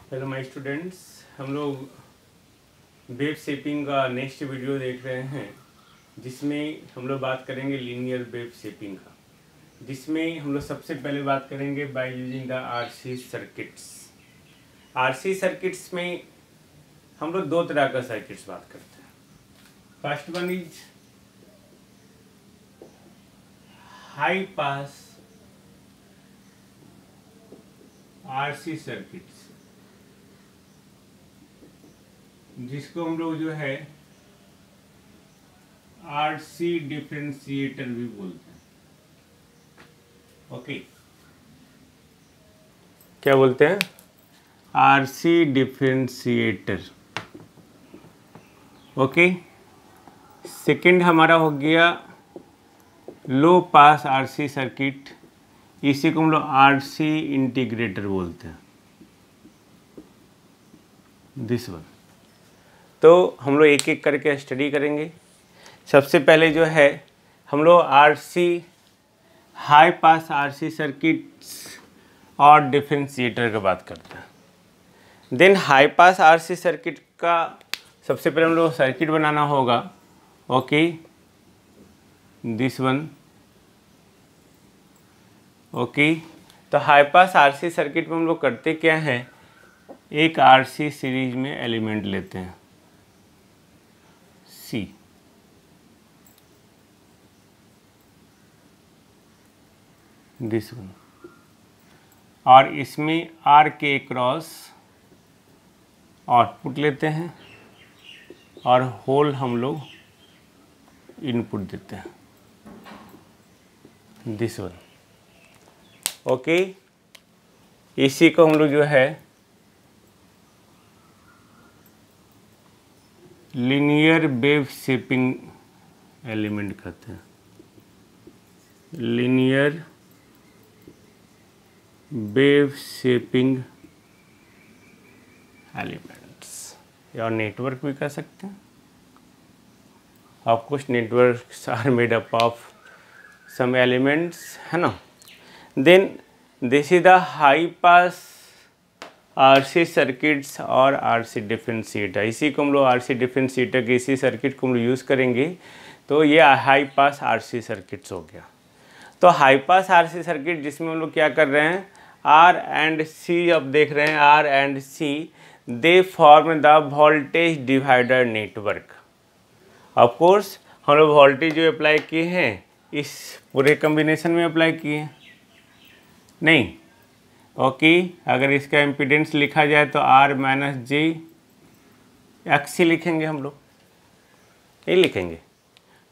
Hello my students, हम लोग wave shaping का नेक्स्ट वीडियो देख रहे हैं, जिसमें हम लोग बात करेंगे लीनियर वेव शेपिंग का, जिसमें हम लोग सबसे पहले बात करेंगे bye using the RC circuits. RC circuits में हम लोग दो तरह का सर्किट्स बात करते हैं। First one is high pass RC circuits, जिसको हम लोग जो है आरसी डिफरेंशिएटर भी बोलते हैं। ओके, क्या बोलते हैं? RC differentiator. ओके, सेकंड हमारा हो गया लो पास आरसी सर्किट, इसी को हम लोग आरसी इंटीग्रेटर बोलते हैं, दिस वन। तो हम लोग एक एक करके स्टडी करेंगे। सबसे पहले जो है हम लोग RC high pass RC circuits और डिफरेंशिएटर की बात करते हैं। Then high pass RC circuit का सबसे पहले हम लोग सर्किट बनाना होगा। Okay, this one. ओके, तो हाई पास आरसी सर्किट में हम लोग करते क्या हैं, एक आरसी सीरीज में एलिमेंट लेते हैं सी, दिस वन, और इसमें आर के क्रॉस आउटपुट लेते हैं और होल हम लोग इनपुट देते हैं, दिस वन। ओके, इसी को हम लोग जो है लीनियर वेव शेपिंग एलिमेंट कहते हैं, लीनियर वेव शेपिंग एलिमेंट्स, या नेटवर्क भी कह सकते हैं। Of course networks are made up of some elements, है ना। Then this is the high pass RC circuits और आरसी डिफरेंशिएटर, इसी को हम लोग आरसी डिफरेंशिएटर के इसी सर्किट को हम लोग यूज़ करेंगे। तो ये हाई पास आरसी सर्किट्स हो गया। तो हाई पास आरसी सर्किट जिसमें हम लोग क्या कर रहे हैं, आर एंड सी, अब देख रहे हैं R and C they form the voltage divider network. Of course हम लोग वोल्टेज जो अप्लाई किए हैं इस पूरे कम्बिनेशन में अप्लाई किए हैं नहीं। ओके, अगर इसका इम्पीडेंस लिखा जाए तो आर माइनस जे एक्स लिखेंगे हम लोग, नहीं लिखेंगे।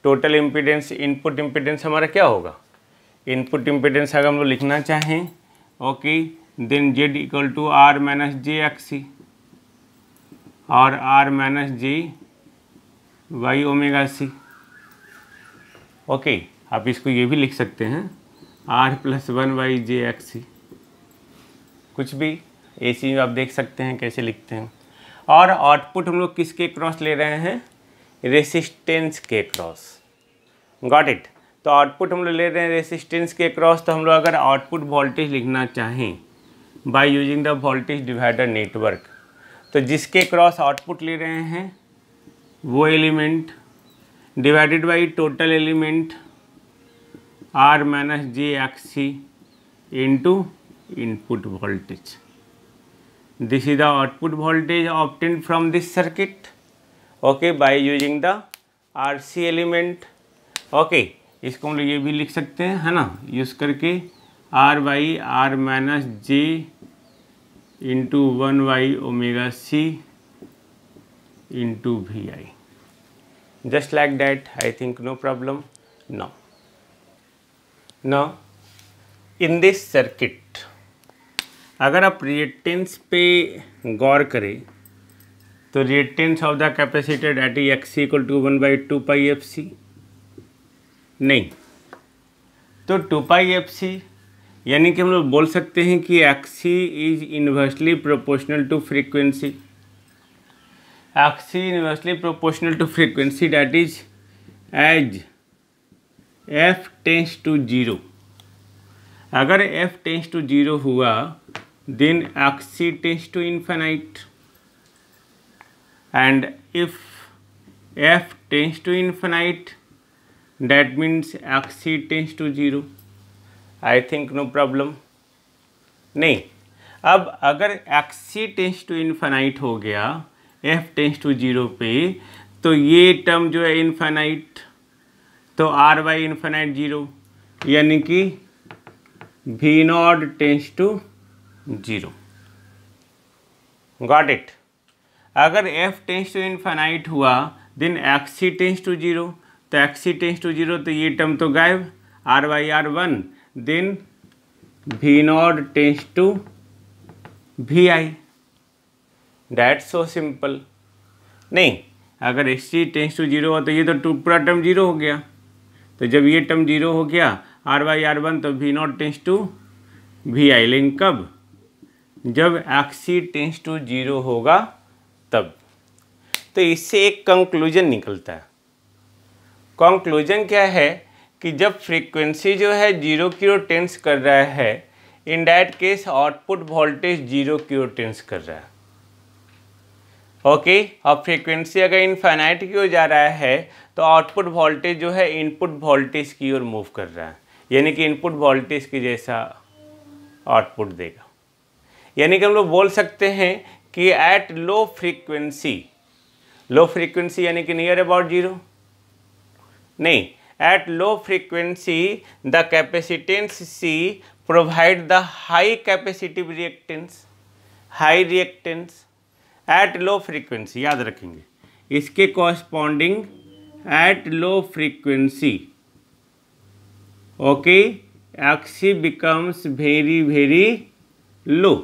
टोटल इम्पीडेंस, इनपुट इम्पीडेंस हमारा क्या होगा, इनपुट इम्पीडेंस अगर हम लोग लिखना चाहें, okay, then Z equal to R minus J X और R minus J Y omega C. Okay, आप इसको ये भी लिख सकते हैं R plus one Y J X, कुछ भी ऐसी आप देख सकते हैं कैसे लिखते हैं। और आउटपुट हम लोग किसके क्रॉस ले रहे हैं, रेसिस्टेंस के क्रॉस। Got it. तो आउटपुट हम लोग ले रहे हैं रेसिस्टेंस के क्रॉस। तो हम लोग अगर आउटपुट वोल्टेज लिखना चाहें by using the voltage divider network, तो जिसके क्रॉस आउटपुट ले रहे हैं वो element divided by total element R minus J X into input voltage. This is the output voltage obtained from this circuit, okay, by using the RC element. okay, इसको हम लोग ये भी लिख सकते हैं, है ना, यूज़ करके R by R minus J into one by omega C into V I, just like that. I think no problem. Now in this circuit अगर आप रिएक्टेंस पे गौर करें तो reactance of the capacitor that is X equal to 1/2 F C, नहीं तो 2 F C यानी कि हम लोग बोल सकते हैं कि X C is inversely proportional to frequency, X C inversely proportional to frequency that is as F tends to 0। अगर f टेंस टू 0 हुआ then xc tends to infinite, and if f tends to infinite, that means xc tends to 0. I think no problem. नहीं, अब अगर xc tends to infinite हो गया f tends to 0 पे, तो ये टर्म जो है इन्फानाइट, तो r बाई इन्फानाइट 0, यानी कि v nought tends to 0. Got it. अगर f टेंस टू इन्फानाइट हुआ देन xc टेंस टू 0, तो xc टेंस टू 0, तो ये टर्म तो गायब, r by r 1, then v nought tends to vi. That's so simple. नहीं, अगर xc टेंस टू 0 हो तो ये तो पूरा टर्म 0 हो गया, तो जब ये टर्म 0 हो गया r बाई r 1, तो v nought tends to vi. लेकिन कब? जब xc टेंस टू 0 होगा तब. तो इससे एक कंक्लूजन निकलता है. कंक्लूजन क्या है कि जब फ्रीक्वेंसी जो है 0 की ओर टेंस कर रहा है, इन दैट केस आउटपुट वोल्टेज 0 की ओर टेंस कर रहा है. ओके. और फ्रीक्वेंसी अगर इनफाइनाइट की ओर जा रहा है तो आउटपुट वोल्टेज जो है इनपुट वोल्टेज की ओर मूव कर रहा है, यानी कि इनपुट वोल्टेज की जैसा आउटपुट देगा. यानी कि हम लोग बोल सकते हैं कि एट लो फ्रीक्वेंसी यानी कि नियर अबाउट 0, नहीं, eight low frequency the capacitance C provide the high capacitive reactance eight low frequency. याद रखेंगे इसके corresponding eight low frequency. Okay. xc becomes very very low.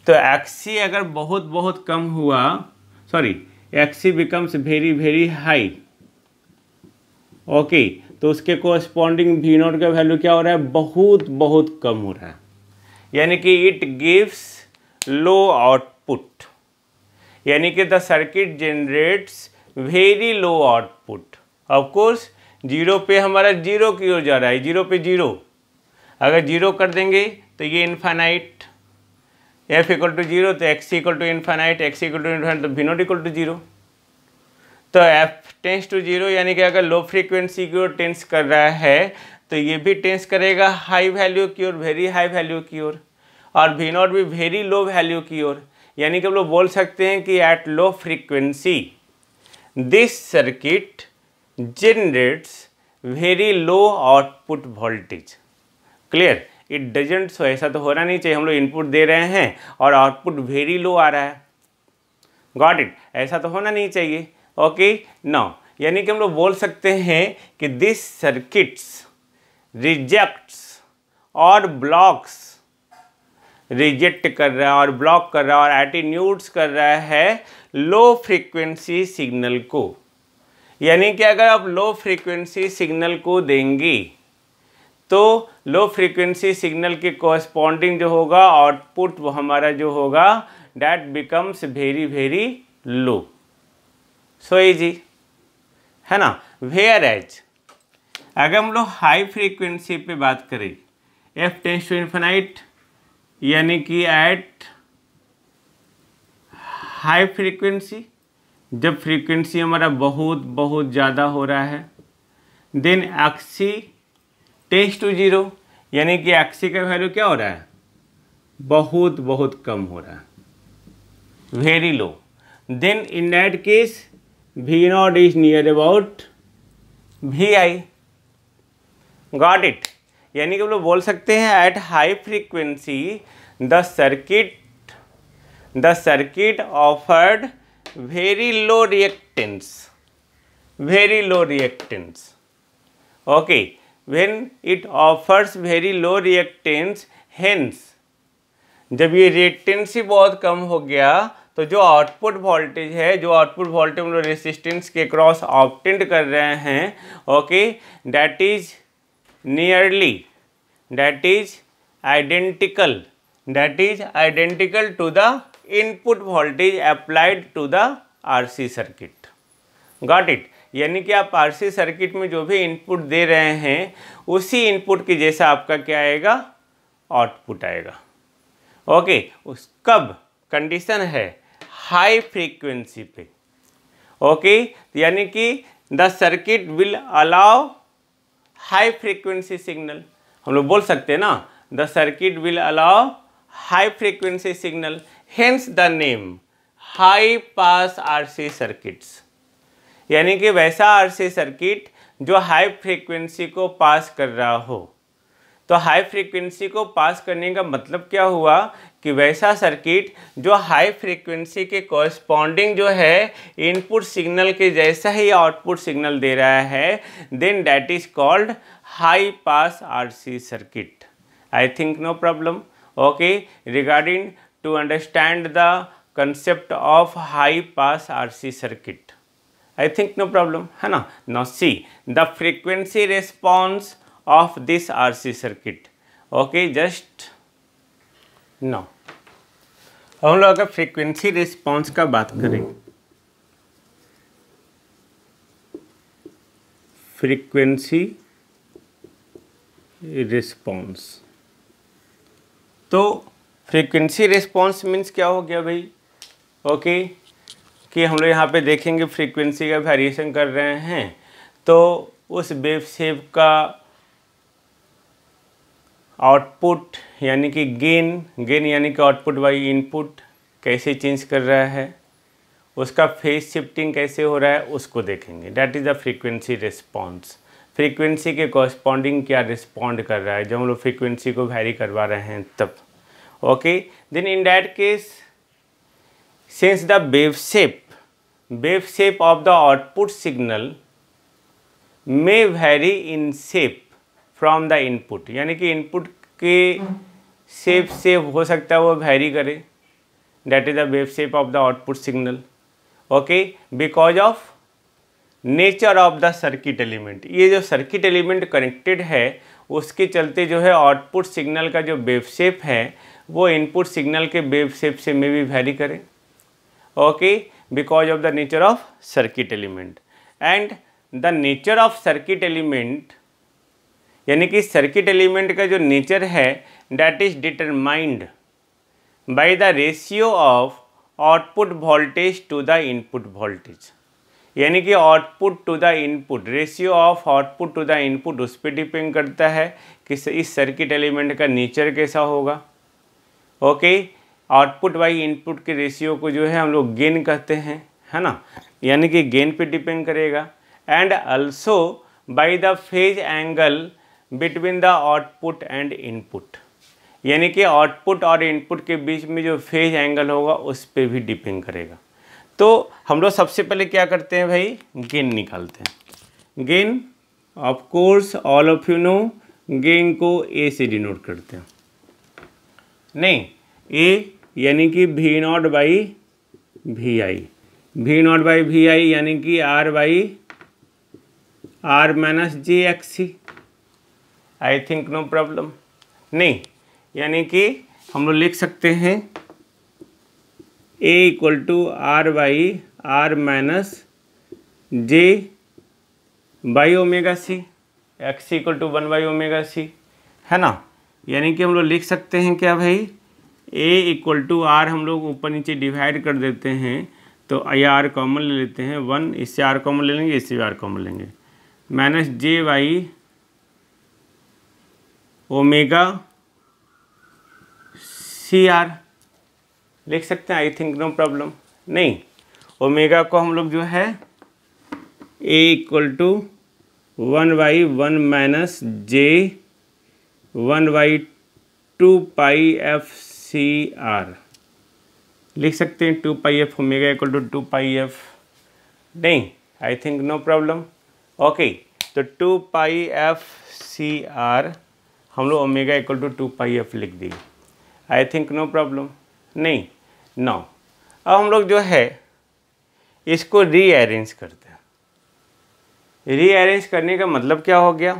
तो xc अगर बहुत बहुत कम हुआ, sorry, xc becomes very very high. Okay. तो उसके कोरस्पॉन्डिंग v नॉट का वैल्यू क्या हो रहा है? बहुत बहुत कम हो रहा है, यानी कि इट गिव्स लो आउटपुट, यानी कि the circuit generates very low output. Of course 0 पे हमारा 0 की ओर जा रहा है, 0 पे 0, अगर 0 कर देंगे तो ये इन्फानाइट, f इक्वल टू 0, तो x equal to infinite, x equal to infinite, तो v नॉट इक्वल टू 0. तो f टेंस टू 0, यानी कि अगर लो फ्रीक्वेंसी की ओर टेंस कर रहा है तो ये भी टेंस करेगा हाई वैल्यू की ओर, वेरी हाई वैल्यू की ओर, और v नॉट भी वेरी लो वैल्यू की ओर. यानी कि हम लोग बोल सकते हैं कि at low frequency this circuit generates very low output voltage. Clear? It doesn't. So ऐसा तो होना नहीं चाहिए, हम लोग इनपुट दे रहे हैं और आउटपुट वेरी लो आ रहा है. Got it? ऐसा तो होना नहीं चाहिए. ओके. नाउ यानी कि हम लोग बोल सकते हैं कि दिस सर्किट्स रिजेक्ट्स और ब्लॉक्स, रिजेक्ट कर रहा है और ब्लॉक कर रहा है और एटीन्यूट्स कर रहा है लो फ्रीक्वेंसी सिग्नल को. यानी कि अगर आप लो फ्रीक्वेंसी सिग्नल को देंगे तो लो फ्रीक्वेंसी सिग्नल के कॉरस्पॉन्डिंग जो होगा आउटपुट वो हमारा जो होगा that becomes very very low. So easy है ना. वेयर एज अगर हम लोग हाई फ्रीक्वेंसी पे बात करें, f टेंस टू इन्फिनाइट, यानी कि एट हाई फ्रीक्वेंसी, जब फ्रीक्वेंसी हमारा बहुत बहुत ज़्यादा हो रहा है, देन xc टेंस टू 0, यानी कि xc का वैल्यू क्या हो रहा है? बहुत बहुत कम हो रहा है, very low. Then in that case v nought is near about vi. Got it? यानी कि हम लोग बोल सकते हैं at high frequency the circuit offered very low reactance. Okay. When it offers very low reactance, hence जब ये reactance ही बहुत कम हो गया तो जो आउटपुट वोल्टेज है, जो आउटपुट वोल्टेज हम लोग रेसिस्टेंस के क्रॉस ऑब्टेंड कर रहे हैं, okay, that is nearly, that is identical to the input voltage applied to the RC circuit. Got it? यानी कि आप आरसी सर्किट में जो भी इनपुट दे रहे हैं उसी इनपुट के जैसा आपका क्या आएगा? आउटपुट आएगा. ओके, उस कब कंडीशन है हाई फ्रीक्वेंसी पे। ओके, यानी कि the circuit will allow high frequency signal. हम लोग बोल सकते हैं ना, the circuit will allow high frequency signal, hence the name high pass RC circuits. यानी कि वैसा आरसी सर्किट जो हाई फ्रीक्वेंसी को पास कर रहा हो। तो हाई फ्रीक्वेंसी को पास करने का मतलब क्या हुआ कि वैसा सर्किट जो हाई फ्रीक्वेंसी के कॉरस्पॉन्डिंग जो है इनपुट सिग्नल के जैसा ही आउटपुट सिग्नल दे रहा है, then that is called high pass RC circuit. I think no problem. Okay, regarding to understand the concept of high pass RC circuit, I think no problem, है ना। Now see the frequency response of this RC circuit. Okay, just now हम लोग अगर frequency response का बात करें, frequency response, तो frequency response means क्या हो गया भाई। ओके, कि हम लोग यहाँ पे देखेंगे फ्रीक्वेंसी का वेरिएशन कर रहे हैं, तो उस वेव शेप का आउटपुट यानी कि गेन यानी कि आउटपुट बाई इनपुट कैसे चेंज कर रहा है, उसका फेज शिफ्टिंग कैसे हो रहा है, उसको देखेंगे। That is the frequency response. Frequency के कॉरस्पॉन्डिंग क्या रिस्पॉन्ड कर रहा है जब हम लोग फ्रीक्वेंसी को वैरी करवा रहे हैं तब। Okay, then in that case since the wave shape of the output signal may vary in shape from the input, यानी कि इनपुट के शेप से हो सकता है वो वैरी करे। That is the wave shape of the output signal. Okay, because of nature of the circuit element, ये जो सर्किट एलिमेंट कनेक्टेड है उसके चलते जो है आउटपुट सिग्नल का जो वेव शेप है वो इनपुट सिग्नल के वेव शेप से में भी वैरी करे। Okay, because of the nature of circuit element. And the nature of circuit element, यानी कि सर्किट एलिमेंट का जो नेचर है that is determined by the ratio of output voltage to the input voltage. यानी कि output to the input, ratio of output to the input उस पर depend करता है कि इस सर्किट एलिमेंट का नेचर कैसा होगा। ओके, आउटपुट बाई इनपुट के रेशियो को जो है हम लोग गेन कहते हैं, है ना, यानी कि गेन पे डिपेंड करेगा। And also by the phase angle between the output and input, यानी कि आउटपुट और इनपुट के बीच में जो फेज एंगल होगा उस पर भी डिपेंड करेगा। तो हम लोग सबसे पहले क्या करते हैं भाई, गेन निकालते हैं। Gain of course all of you know, gain को ए से डिनोट करते हैं। नहीं, ए यानी कि V naught by V I, V naught by V I यानी कि R by R minus J X C. I think no problem. नहीं, यानी कि हम लोग लिख सकते हैं A equal to R by R minus J by omega C, X equal to 1 by omega C, है ना। यानी कि हम लोग लिख सकते हैं क्या भाई, ए इक्वल टू आर हम लोग ऊपर नीचे डिवाइड कर देते हैं, तो ये आर कॉमन ले लेते हैं 1, इससे आर कॉमन ले लेंगे, इससे भी आर कॉमन लेंगे, minus J by omega C R लिख सकते हैं। I think no problem. नहीं, ओमेगा को हम लोग जो है A equal to 1 by 1 minus J 1 by 2 pi F C R लिख सकते हैं। 2 pi F omega equal to 2 pi F. नहीं, I think no problem. Okay, तो 2 पाई एफ सी आर हम लोग omega equal to 2 pi F लिख दिए। I think no problem. नहीं, नो। अब हम लोग जो है इसको रीअरेंज करते हैं। रीअरेंज करने का मतलब क्या हो गया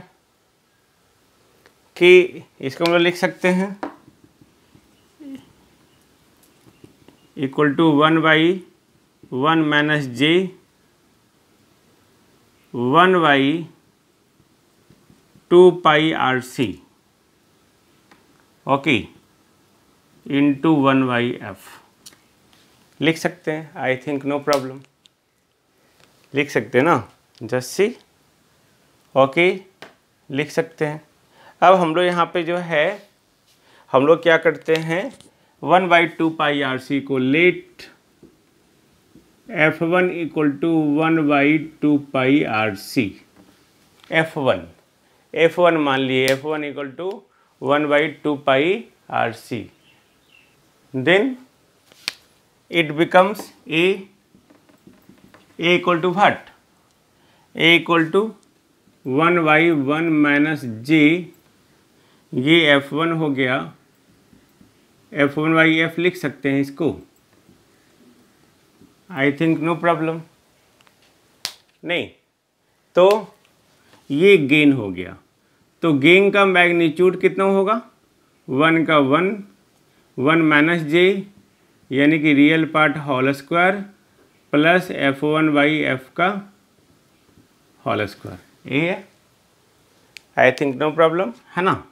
कि इसको हम लोग लिख सकते हैं equal to 1 by 1 minus J 1 by 2 pi R C. Okay, into 1/f लिख सकते हैं। आई थिंक नो प्रॉब्लम, लिख सकते हैं ना, जस्ट सी, ओके, लिख सकते हैं। अब हम लोग यहाँ पे जो है हम लोग क्या करते हैं, 1/2 पाई आर सी को let F1 equal to 1/2 pi R C. F1 मान लिए, F1 equal to 1/2 pi R C, then it becomes A equal to what, A equal to 1/1 minus J, ये F1 हो गया, F1/F लिख सकते हैं इसको, आई थिंक नो प्रॉब्लम, नहीं तो ये गेन हो गया। तो गेन का मैग्नीट्यूड कितना होगा, 1 का 1 माइनस J यानी कि real part whole square plus F1/F का होल स्क्वायर, ये है, आई थिंक नो प्रॉब्लम, है ना,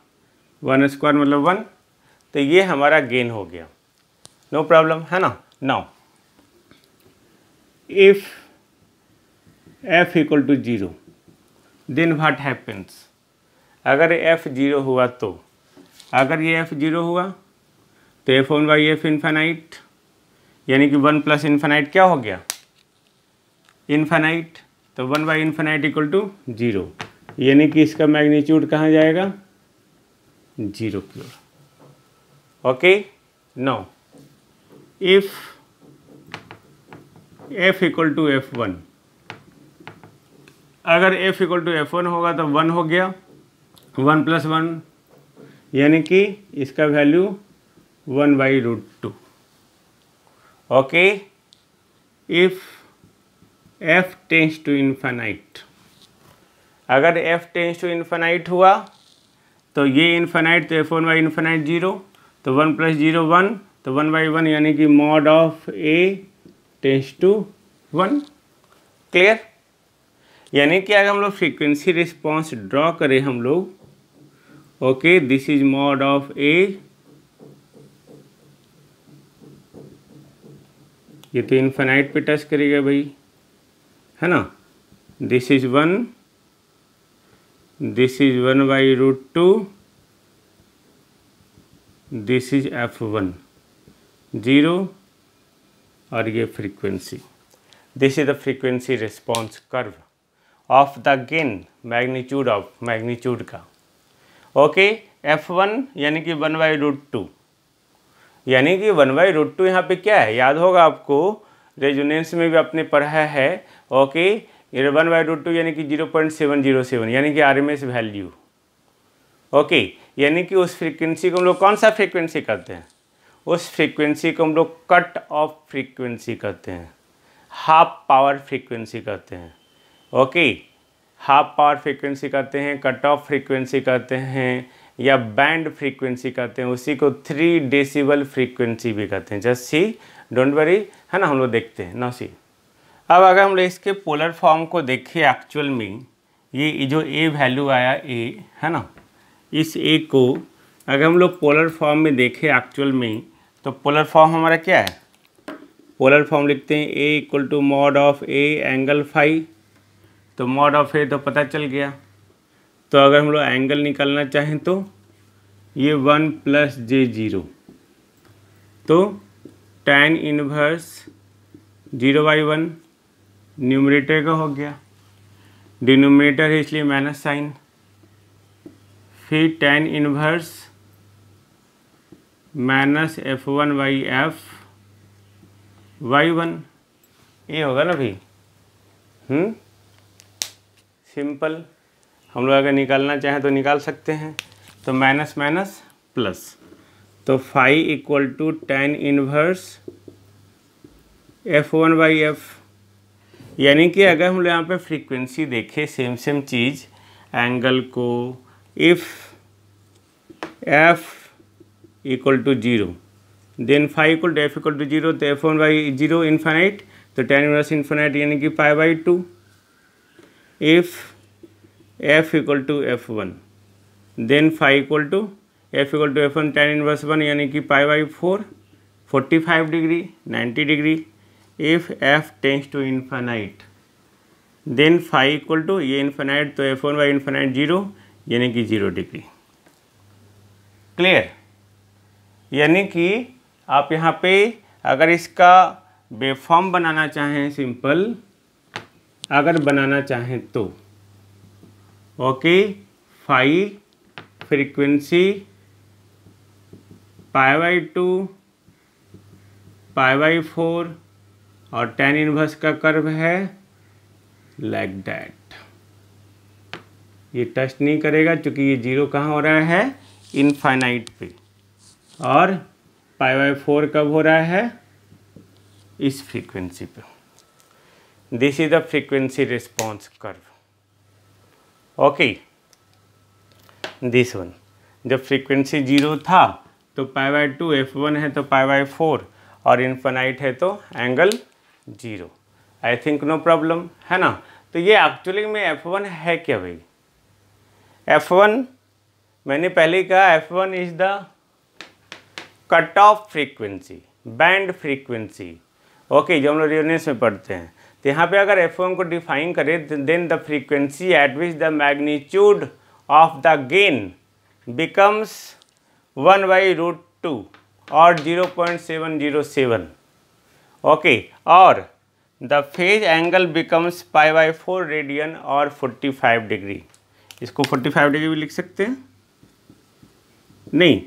1 स्क्वायर मतलब 1, तो ये हमारा गेन हो गया, नो प्रॉब्लम, है ना। Now if f equal to 0 then what happens, अगर f 0 हुआ तो, अगर ये f 0 हुआ तो F1/F इन्फानाइट, यानी कि 1 प्लस इन्फानाइट क्या हो गया, इन्फानाइट, तो 1/इन्फानाइट इक्वल टू 0, यानी कि इसका मैग्नीट्यूड कहाँ जाएगा, 0 की ओर, okay. Now if f equal to F1, अगर f इक्वल टू F1 होगा तो 1 हो गया, 1 प्लस 1 यानी कि इसका value 1/√2, okay. If f tends to infinite, अगर f टेंड्स टू इन्फानाइट हुआ तो ये इन्फानाइट, तो F1/इन्फानाइट 0, तो 1 प्लस 0 1, तो 1/1 यानी कि mod of A tends to 1, clear. यानी कि अगर हम लोग फ्रीक्वेंसी रिस्पॉन्स ड्रॉ करें हम लोग, okay, this is mod of A, ये तो इन्फानाइट पे टच करेगा भाई, है ना, this is 1, this is 1/√2, this is F1 0, और ये frequency, this is the frequency response curve of the gain, magnitude of magnitude का, ओके। F1 यानी कि 1/√2, यानी कि 1/√2 यहाँ पे क्या है, याद होगा आपको, रेजोनेंस में भी आपने पढ़ा है, ओके। ये 1/√2 यानी कि 0.707, यानी कि RMS वैल्यू, ओके। यानी कि उस फ्रीक्वेंसी को हम लोग कौन सा फ्रीक्वेंसी कहते हैं, उस फ्रीक्वेंसी को हम लोग कट ऑफ फ्रीक्वेंसी कहते हैं, हाफ पावर फ्रीक्वेंसी कहते हैं, ओके। हाफ पावर फ्रीक्वेंसी कहते हैं, कट ऑफ फ्रीक्वेंसी कहते हैं, या बैंड फ्रीक्वेंसी कहते हैं, उसी को 3 डेसिबल फ्रीक्वेंसी भी कहते हैं, जस्ट सी, डोंट वरी, है ना। हम लोग देखते हैं ना, सी। अब अगर हम लोग इसके पोलर फॉर्म को देखें एक्चुअल में, ये जो A वैल्यू आया A, है ना, इस A को अगर हम लोग पोलर फॉर्म में देखें एक्चुअल में, तो पोलर फॉर्म हमारा क्या है, पोलर फॉर्म लिखते हैं A equal to mod of A angle phi, तो मॉड ऑफ A तो पता चल गया, तो अगर हम लोग एंगल निकालना चाहें तो ये 1 प्लस J0, तो tan इनवर्स 0/1 न्यूमरेटर का हो गया, डिनोमिनेटर है इसलिए माइनस साइन, फिर tan inverse minus F1/F y1, ये होगा ना भाई, सिंपल। हम लोग अगर निकालना चाहें तो निकाल सकते हैं, तो माइनस माइनस प्लस, तो phi equal to tan inverse F1/F, यानी कि अगर हम लोग यहाँ पे फ्रीक्वेंसी देखें, सेम चीज़, एंगल को, if f equal to 0 then phi equal to f equal to 0, तो F1/0 इन्फानाइट, तो tan इनवर्स इन्फानाइट यानी कि π/2, if f equal to F1 then phi equal to F equal to F1 tan inverse 1 यानी कि π/4 45 degree 90 degree. If f tends to infinite then phi equal to ये infinite तो F1 by infinite 0 यानी कि 0 degree. Clear? यानी कि आप यहाँ पे अगर इसका वेवफॉर्म बनाना चाहें सिंपल अगर बनाना चाहें तो ओके फाई फ्रीक्वेंसी π/2 π/4 और tan इनवर्स का कर्व है लाइक दैट। ये टच नहीं करेगा क्योंकि ये 0 कहाँ हो रहा है इनफाइनाइट पे, और π/4 कब हो रहा है इस फ्रीक्वेंसी पे। This is the frequency response curve. Okay this one जब फ्रीक्वेंसी 0 था तो π/2 F1 है तो π/4 और इन्फानाइट है तो angle 0। I think no problem है ना। तो ये एक्चुअली में F1 है क्या भाई? F1 मैंने पहले ही कहा F1 is the cut off frequency band frequency. Okay जो हम लोग रेजोनेंस में पढ़ते हैं तो यहाँ पे अगर F1 को डिफाइन करें then the frequency at which the magnitude of the gain becomes 1/√2 और 0.707। ओके और the phase angle becomes π/4 radian और 45 डिग्री। इसको 45 डिग्री भी लिख सकते हैं नहीं।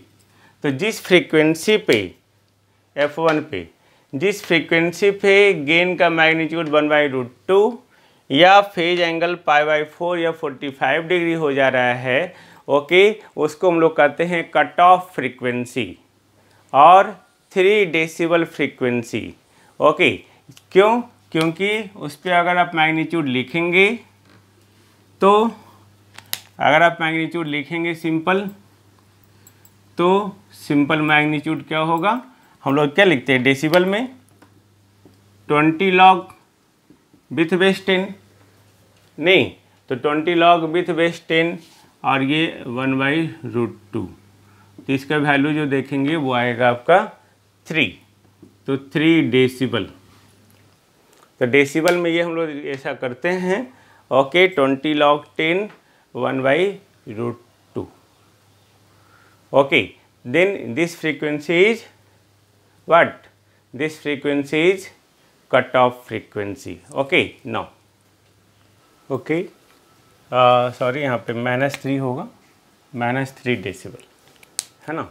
तो जिस फ्रीक्वेंसी पे F1 पे जिस फ्रीक्वेंसी पे गेन का मैग्नीट्यूड 1/√2 या फेज एंगल π/4 या 45 डिग्री हो जा रहा है ओके उसको हम लोग कहते हैं कट ऑफ फ्रीक्वेंसी और 3 डेसिबल फ्रीक्वेंसी। ओके क्यों? क्योंकि उस पर अगर आप मैग्नीट्यूड लिखेंगे तो अगर आप मैग्नीट्यूड लिखेंगे सिंपल तो सिंपल मैग्नीट्यूड क्या होगा? हम लोग क्या लिखते हैं डेसिबल में 20 लॉग विथ बेस 10 नहीं तो 20 लॉग विथ बेस 10 और ये 1/√2। तो इसका वैल्यू जो देखेंगे वो आएगा आपका 3। तो 3 डेसिबल। तो डेसिबल में ये हम लोग ऐसा करते हैं okay 20 log 10 1/√2। Okay then this frequency is what? This frequency is cut off frequency. Okay no okay sorry यहाँ पे -3 होगा -3 डेसिबल है ना।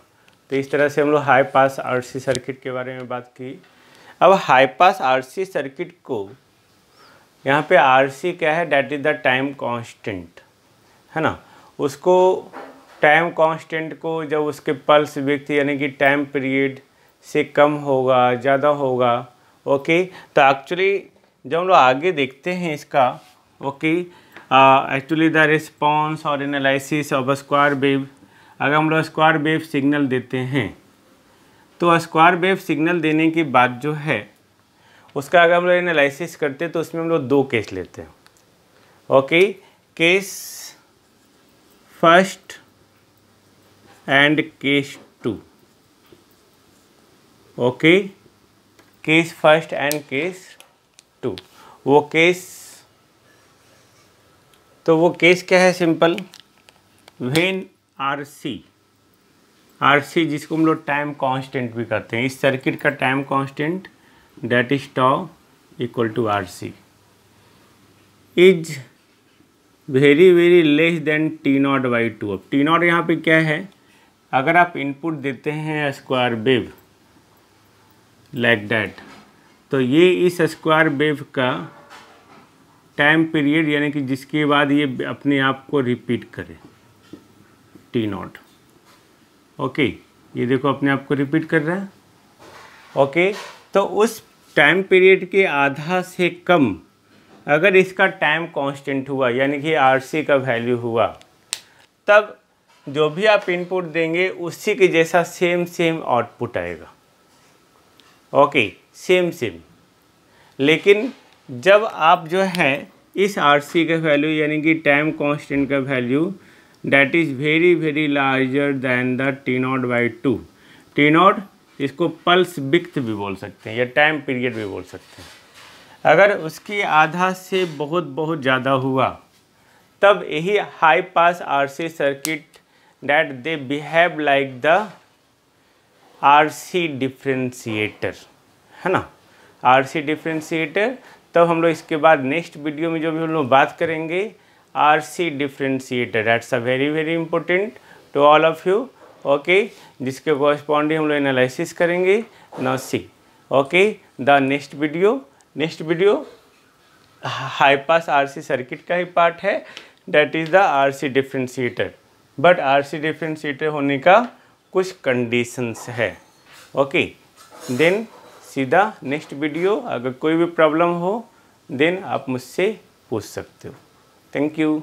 तो इस तरह से हम लोग हाई पास आरसी सर्किट के बारे में बात की। अब हाई पास आरसी सर्किट को यहाँ पे आरसी क्या है? That is the time constant है ना। उसको टाइम कांस्टेंट को जब उसके पल्स विड्थ यानी कि टाइम पीरियड से कम होगा ज़्यादा होगा ओके तो एक्चुअली जब हम लोग आगे देखते हैं इसका ओके एक्चुअली द रिस्पॉन्स और एनालिसिस ऑफ स्क्वायर वेव। अगर हम लोग स्क्वायर वेव सिग्नल देते हैं तो स्क्वायर वेव सिग्नल देने के बाद जो है उसका अगर हम लोग एनालिसिस करते हैं तो उसमें हम लोग 2 केस लेते हैं। Okay case first and case 2। Okay case first and case 2। वो केस क्या है? सिंपल व्हेन आरसी जिसको हम लोग टाइम कांस्टेंट भी कहते हैं। इस सर्किट का time constant that is tau equal to RC is very less than T0/2। अब T0 यहाँ पे क्या है? अगर आप इनपुट देते हैं स्क्वायर वेव लाइक दैट तो ये इस स्क्वायर वेव का टाइम पीरियड यानी कि जिसके बाद ये अपने आप को रिपीट करे T0। ओके ये देखो अपने आप को रिपीट कर रहा है। ओके तो उस टाइम पीरियड के आधा से कम अगर इसका टाइम कांस्टेंट हुआ यानी कि आरसी का वैल्यू हुआ तब जो भी आप इनपुट देंगे उसी के जैसा सेम आउटपुट आएगा। Okay same. लेकिन जब आप जो है इस आरसी का वैल्यू यानी कि टाइम कांस्टेंट का value that is very larger than the T0/2। T0 इसको पल्स विड्थ भी बोल सकते हैं या टाइम पीरियड भी बोल सकते हैं। अगर उसकी आधा से बहुत ज़्यादा हुआ तब यही high pass RC circuit that they behave like the RC differentiator, है ना, RC डिफ्रेंशिएटर। तब हम लोग इसके बाद नेक्स्ट वीडियो में जो भी हम लोग बात करेंगे RC differentiator, that's a very important to all of you, okay, जिसके कॉरस्पॉन्डिंग हम लोग एनालिसिस करेंगे। Now see, okay, the next video high pass RC circuit का ही पार्ट है, that is the RC differentiator. But RC differentiator होने का कुछ कंडीशंस है, ओके। देन सीधा नेक्स्ट वीडियो, अगर कोई भी प्रॉब्लम हो देन आप मुझसे पूछ सकते हो। Thank you.